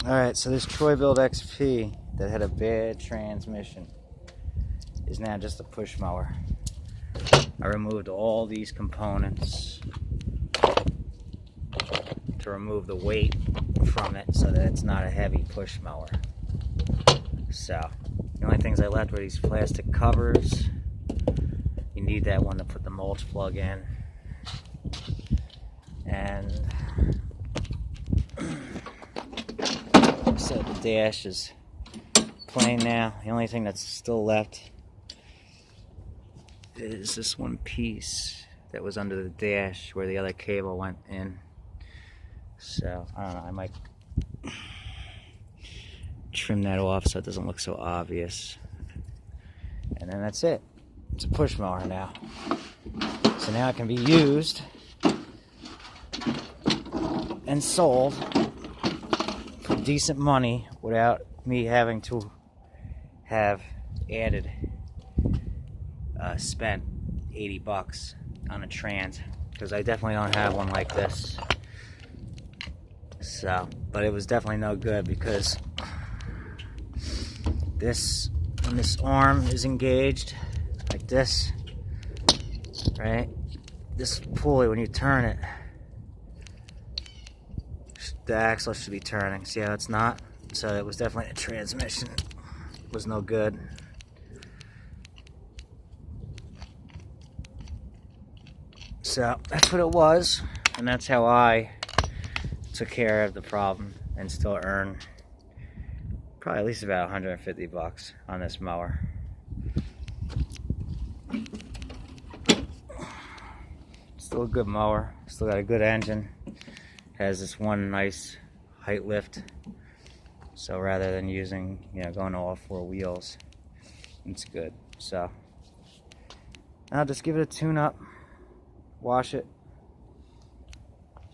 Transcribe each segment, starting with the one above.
Alright, so this Troybilt XP that had a bad transmission is now just a push mower. I removed all these components to remove the weight from it so that it's not a heavy push mower. So, the only things I left were these plastic covers. You need that one to put the mulch plug in. And so the dash is plain now. The only thing that's still left is this one piece that was under the dash where the other cable went in. So, I don't know, I might trim that off so it doesn't look so obvious. And then that's it. It's a push mower now. So now it can be used and sold for decent money without me having to have spent 80 bucks on a trans, because I definitely don't have one like this. So, but it was definitely no good, because when this arm is engaged like this, right, this pulley, when you turn it, the axle should be turning. See how it's not? So it was definitely, the transmission was no good. So that's what it was, and that's how I took care of the problem and still earn probably at least about 150 bucks on this mower. Still a good mower, still got a good engine. Has this one nice height lift, so rather than using, going to all four wheels, it's good. So I'll just give it a tune up, wash it,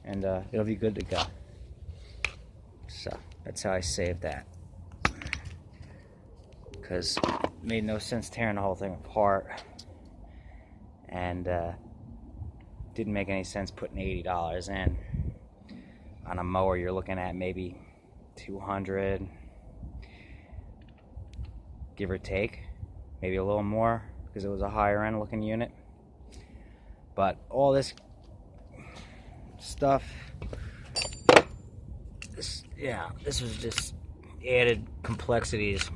and it'll be good to go. So that's how I saved that, because it made no sense tearing the whole thing apart, and didn't make any sense putting $80 in. On a mower, you're looking at maybe 200, give or take, maybe a little more, because it was a higher end looking unit. But all this stuff, this was just added complexities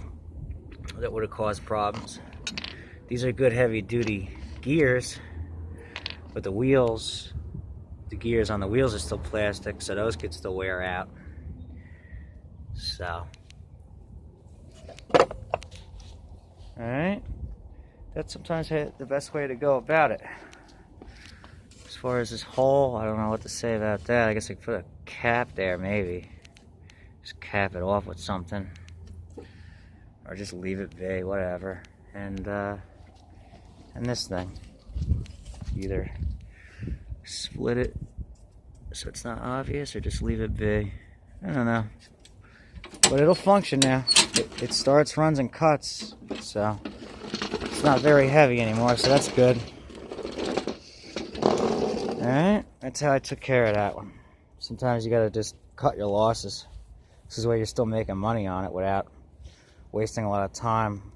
that would have caused problems. These are good heavy duty gears, but the gears on the wheels are still plastic, so those could still wear out. So, alright, that's sometimes the best way to go about it. As far as this hole, I don't know what to say about that. I guess I could put a cap there, maybe. Just cap it off with something, or just leave it be, whatever. And this thing, either split it so it's not obvious, or just leave it be. I don't know, but it'll function now. It starts, runs, and cuts, so it's not very heavy anymore, so that's good. Alright, that's how I took care of that one. Sometimes you gotta just cut your losses. This is where you're still making money on it without wasting a lot of time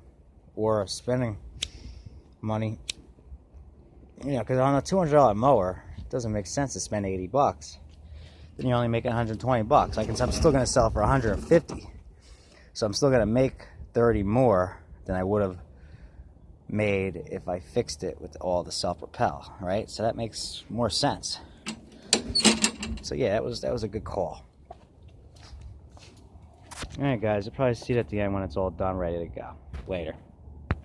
or spending money. Because on a $200 mower, it doesn't make sense to spend 80 bucks. Then you're only making 120 bucks. I'm still going to sell for 150. So I'm still going to make 30 more than I would have made if I fixed it with all the self-propel, right? So that makes more sense. So yeah, that was a good call. Alright guys, you'll probably see it at the end when it's all done, ready to go. Later.